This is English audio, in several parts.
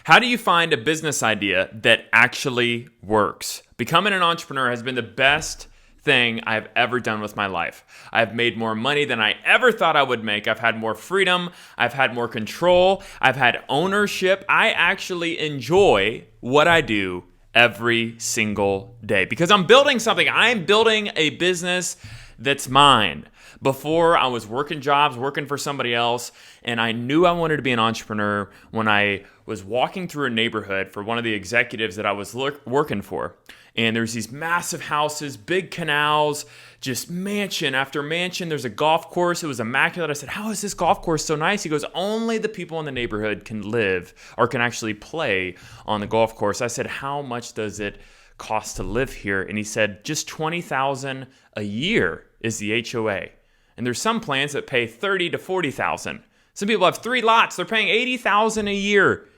How do you find a business idea that actually works? Becoming an entrepreneur has been the best thing I've ever done with my life. I've made more money than I ever thought I would make. I've had more freedom. I've had more control. I've had ownership. I actually enjoy what I do every single day because I'm building something. I'm building a business that's mine. Before, I was working jobs, working for somebody else, and I knew I wanted to be an entrepreneur when I was walking through a neighborhood for one of the executives that I was working for. And there's these massive houses, big canals, just mansion after mansion. There's a golf course. It was immaculate. I said, how is this golf course so nice? He goes, only the people in the neighborhood can live or can actually play on the golf course. I said, how much does it cost to live here? And he said, just $20,000 a year is the HOA. And there's some plans that pay $30,000 to $40,000. Some people have 3 lots. They're paying $80,000 a year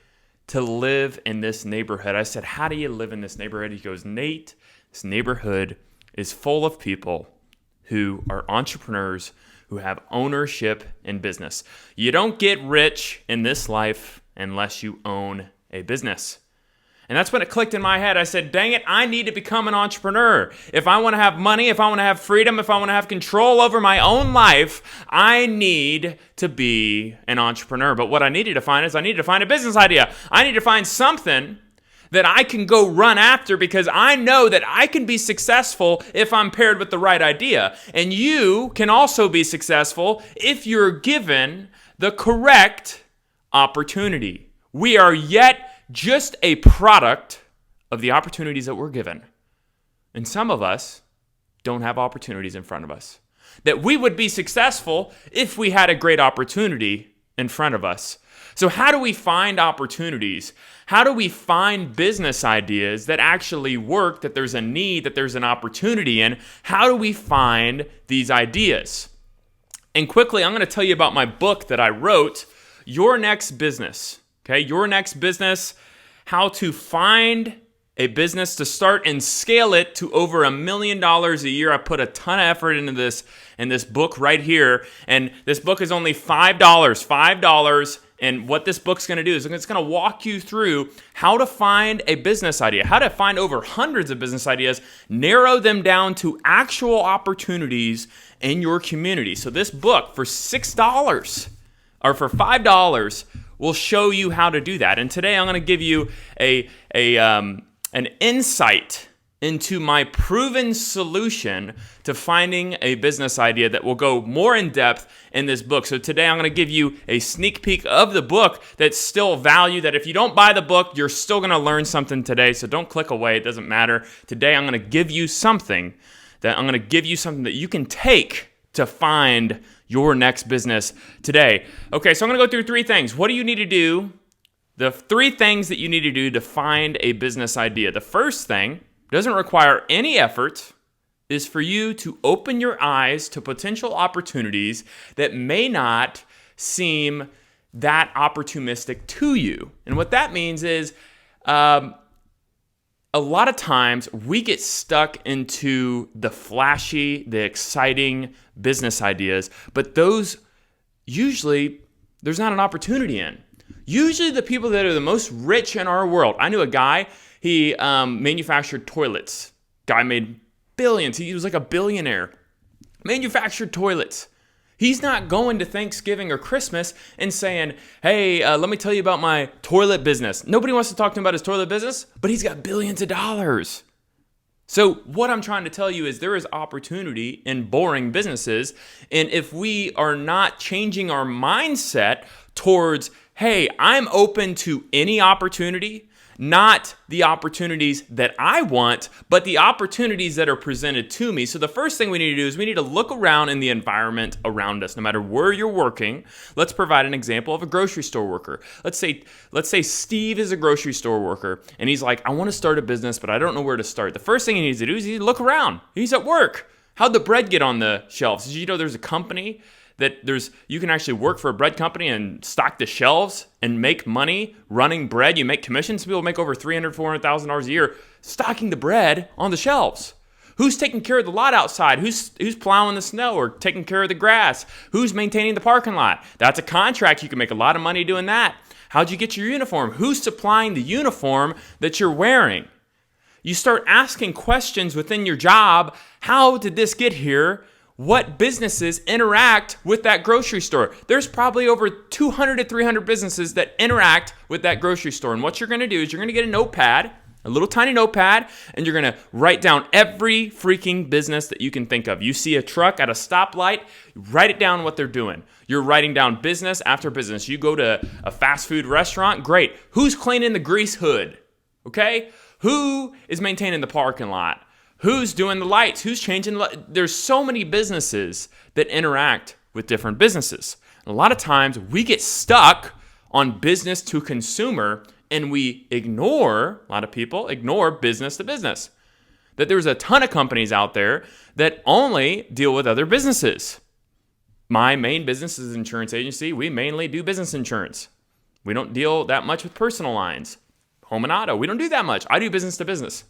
to live in this neighborhood. I said, how do you live in this neighborhood? He goes, Nate, this neighborhood is full of people who are entrepreneurs, who have ownership in business. You don't get rich in this life unless you own a business. And that's when it clicked in my head. I said, dang it, I need to become an entrepreneur. If I want to have money, if I want to have freedom, if I want to have control over my own life, I need to be an entrepreneur. But what I needed to find is I needed to find a business idea. I need to find something that I can go run after because I know that I can be successful if I'm paired with the right idea. And you can also be successful if you're given the correct opportunity. We are yet just a product of the opportunities that we're given. And some of us don't have opportunities in front of us. That we would be successful if we had a great opportunity in front of us. So how do we find opportunities? How do we find business ideas that actually work, that there's a need, that there's an opportunity in? How do we find these ideas? And quickly, I'm going to tell you about my book that I wrote, Your Next Business. Okay, Your Next Business, how to find a business to start and scale it to over $1 million a year. I put a ton of effort into this in this book right here. And this book is only $5. And what this book's going to do is it's going to walk you through how to find a business idea, how to find over hundreds of business ideas, narrow them down to actual opportunities in your community. So this book for $6 or for $5 will show you how to do that. And today I'm going to give you an insight into my proven solution to finding a business idea that will go more in depth in this book. So today I'm going to give you a sneak peek of the book that's still value, that if you don't buy the book, you're still going to learn something today. So don't click away. It doesn't matter. Today I'm going to give you something that you can take to find your next business today. Okay, so I'm going to go through 3 things. What do you need to do? The 3 things that you need to do to find a business idea. The first thing doesn't require any effort is for you to open your eyes to potential opportunities that may not seem that opportunistic to you. And what that means is a lot of times we get stuck into the flashy, the exciting business ideas, but those usually there's not an opportunity in. Usually the people that are the most rich in our world. I knew a guy, he manufactured toilets. Guy made billions. He was like a billionaire. Manufactured toilets. He's not going to Thanksgiving or Christmas and saying, hey, let me tell you about my toilet business. Nobody wants to talk to him about his toilet business, but he's got billions of dollars. So what I'm trying to tell you is there is opportunity in boring businesses. And if we are not changing our mindset towards, hey, I'm open to any opportunity, not the opportunities that I want, but the opportunities that are presented to me. So the first thing we need to do is we need to look around in the environment around us, no matter where you're working. Let's provide an example of a grocery store worker. Let's say Steve is a grocery store worker, and he's like, I want to start a business, but I don't know where to start. The first thing he needs to do is he needs to look around. He's at work. How'd the bread get on the shelves? Did you know there's a company you can actually work for a bread company and stock the shelves and make money running bread. You make commissions. People make over $300,000, $400,000 a year stocking the bread on the shelves. Who's taking care of the lot outside? Who's plowing the snow or taking care of the grass? Who's maintaining the parking lot? That's a contract. You can make a lot of money doing that. How'd you get your uniform? Who's supplying the uniform that you're wearing? You start asking questions within your job. How did this get here? What businesses interact with that grocery store? There's probably over 200 to 300 businesses that interact with that grocery store. And what you're going to do is you're going to get a notepad, a little tiny notepad, and you're going to write down every freaking business that you can think of. You see a truck at a stoplight, write it down what they're doing. You're writing down business after business. You go to a fast food restaurant, great. Who's cleaning the grease hood? Okay? Who is maintaining the parking lot? Who's doing the lights? Who's changing? There's so many businesses that interact with different businesses. And a lot of times we get stuck on business to consumer and we ignore, a lot of people ignore business to business. That there's a ton of companies out there that only deal with other businesses. My main business is an insurance agency. We mainly do business insurance. We don't deal that much with personal lines. Home and auto, we don't do that much. I do business to business.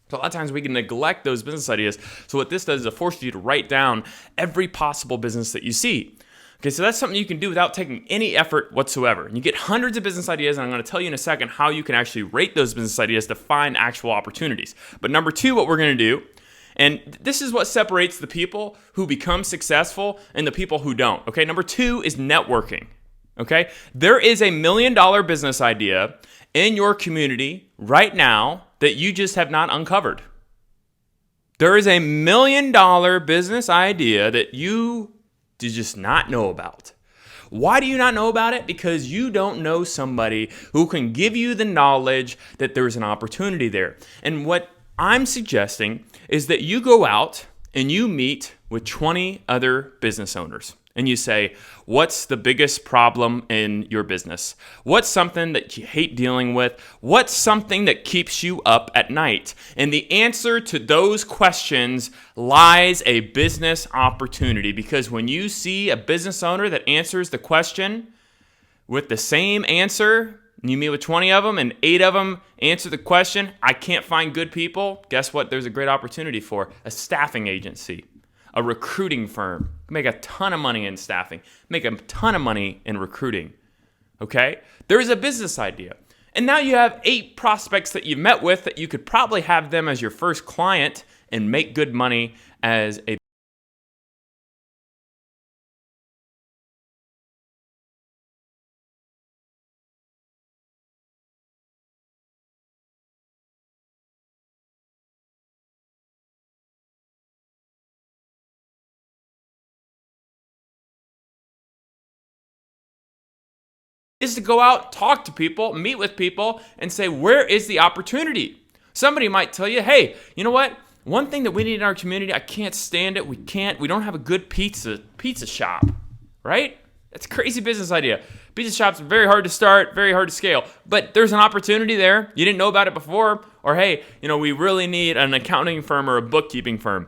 So a lot of times we can neglect those business ideas. So what this does is it forces you to write down every possible business that you see. Okay, so that's something you can do without taking any effort whatsoever. And you get hundreds of business ideas, and I'm going to tell you in a second how you can actually rate those business ideas to find actual opportunities. But number two, what we're going to do, and this is what separates the people who become successful and the people who don't. Okay, number two is networking. Okay, there is $1 million business idea in your community right now that you just have not uncovered. There is $1 million business idea that you do just not know about. Why do you not know about it? Because you don't know somebody who can give you the knowledge that there's an opportunity there. And what I'm suggesting is that you go out and you meet with 20 other business owners. And you say, what's the biggest problem in your business? What's something that you hate dealing with? What's something that keeps you up at night? And the answer to those questions lies a business opportunity. Because when you see a business owner that answers the question with the same answer, and you meet with 20 of them and 8 of them answer the question, I can't find good people, guess what? There's a great opportunity for a staffing agency. A recruiting firm, make a ton of money in staffing, make a ton of money in recruiting, okay? There is a business idea. And now you have 8 prospects that you've met with that you could probably have them as your first client and make good money as a is to go out, talk to people, meet with people, and say, where is the opportunity? Somebody might tell you, hey, you know what? One thing that we need in our community, I can't stand it. We don't have a good pizza shop, right? That's a crazy business idea. Pizza shops are very hard to start, very hard to scale, but there's an opportunity there. You didn't know about it before. Or hey, we really need an accounting firm or a bookkeeping firm.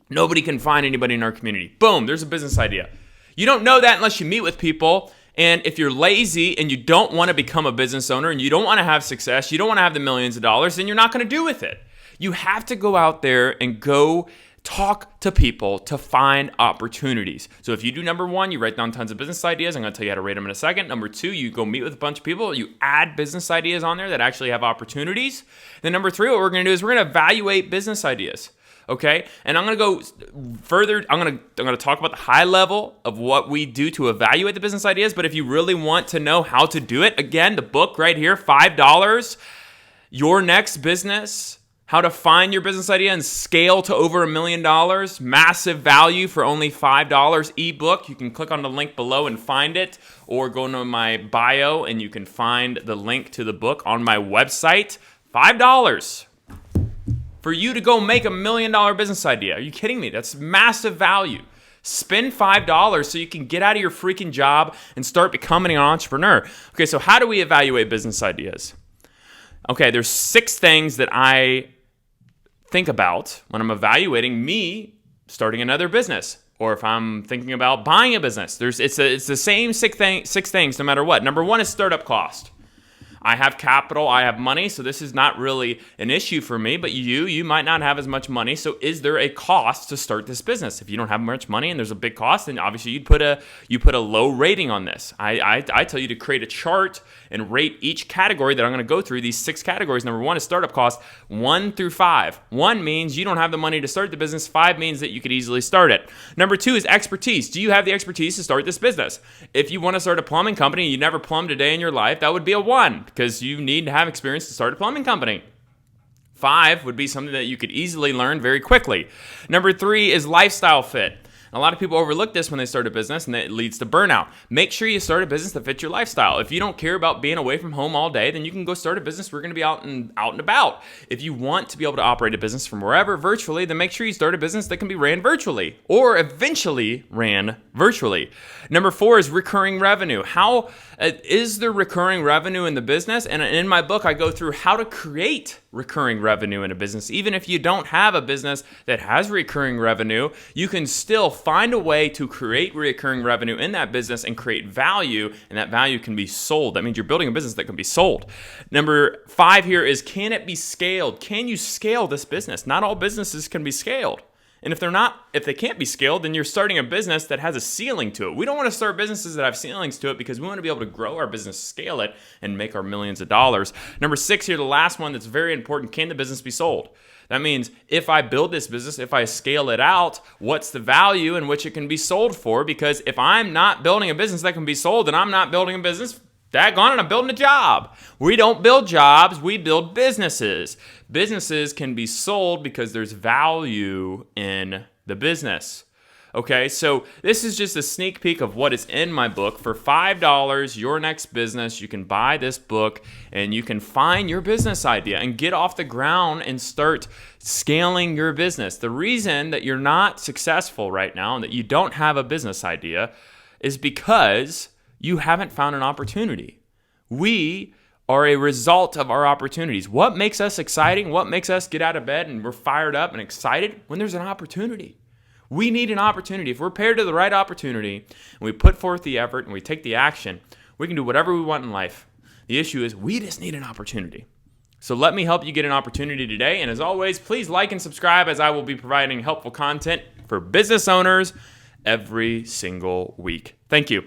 Nobody can find anybody in our community. Boom, there's a business idea. You don't know that unless you meet with people. And if you're lazy and you don't want to become a business owner and you don't want to have success, you don't want to have the millions of dollars, then you're not going to do with it. You have to go out there and go talk to people to find opportunities. So if you do number 1, you write down tons of business ideas. I'm going to tell you how to rate them in a second. Number 2, you go meet with a bunch of people. You add business ideas on there that actually have opportunities. Then number 3, what we're going to do is we're going to evaluate business ideas. Okay, and I'm going to go further. I'm going to talk about the high level of what we do to evaluate the business ideas. But if you really want to know how to do it, again, the book right here, $5, Your Next Business, How to Find Your Business Idea and Scale to Over $1 million, massive value for only $5 ebook. You can click on the link below and find it, or go to my bio and you can find the link to the book on my website. $5. For you to go make $1 million business idea. Are you kidding me? That's massive value. Spend $5 so you can get out of your freaking job and start becoming an entrepreneur. Okay, so how do we evaluate business ideas? Okay, there's 6 things that I think about when I'm evaluating me starting another business, or if I'm thinking about buying a business. It's the same 6 things no matter what. Number 1 is startup cost. I have capital, I have money, so this is not really an issue for me, but you might not have as much money. So is there a cost to start this business? If you don't have much money and there's a big cost, then obviously you put a low rating on this. I tell you to create a chart and rate each category that I'm going to go through, these 6 categories. Number 1 is startup cost, 1 through 5. 1 means you don't have the money to start the business. 5 means that you could easily start it. Number 2 is expertise. Do you have the expertise to start this business? If you want to start a plumbing company and you never plumbed a day in your life, that would be a 1 because you need to have experience to start a plumbing company. 5 would be something that you could easily learn very quickly. Number 3 is lifestyle fit. A lot of people overlook this when they start a business, and it leads to burnout. Make sure you start a business that fits your lifestyle. If you don't care about being away from home all day, then you can go start a business where you're going to be out and about. If you want to be able to operate a business from wherever virtually, then make sure you start a business that can be ran virtually or eventually ran virtually. Number 4 is recurring revenue. How is there recurring revenue in the business? And in my book, I go through how to create recurring revenue in a business. Even if you don't have a business that has recurring revenue, you can still find a way to create recurring revenue in that business and create value, and that value can be sold. That means you're building a business that can be sold. Number 5 here is, can it be scaled? Can you scale this business? Not all businesses can be scaled. And if they can't be scaled, then you're starting a business that has a ceiling to it. We don't want to start businesses that have ceilings to it because we want to be able to grow our business, scale it, and make our millions of dollars. Number 6 here, the last one that's very important, can the business be sold? That means if I build this business, if I scale it out, what's the value in which it can be sold for? Because if I'm not building a business that can be sold, then I'm not building a business. Daggone it, I'm building a job. We don't build jobs, we build businesses. Businesses can be sold because there's value in the business. Okay, so this is just a sneak peek of what is in my book. For $5, Your Next Business, you can buy this book and you can find your business idea and get off the ground and start scaling your business. The reason that you're not successful right now and that you don't have a business idea is because you haven't found an opportunity. We are a result of our opportunities. What makes us exciting? What makes us get out of bed and we're fired up and excited? When there's an opportunity. We need an opportunity. If we're paired to the right opportunity and we put forth the effort and we take the action, we can do whatever we want in life. The issue is we just need an opportunity. So let me help you get an opportunity today. And as always, please like and subscribe as I will be providing helpful content for business owners every single week. Thank you.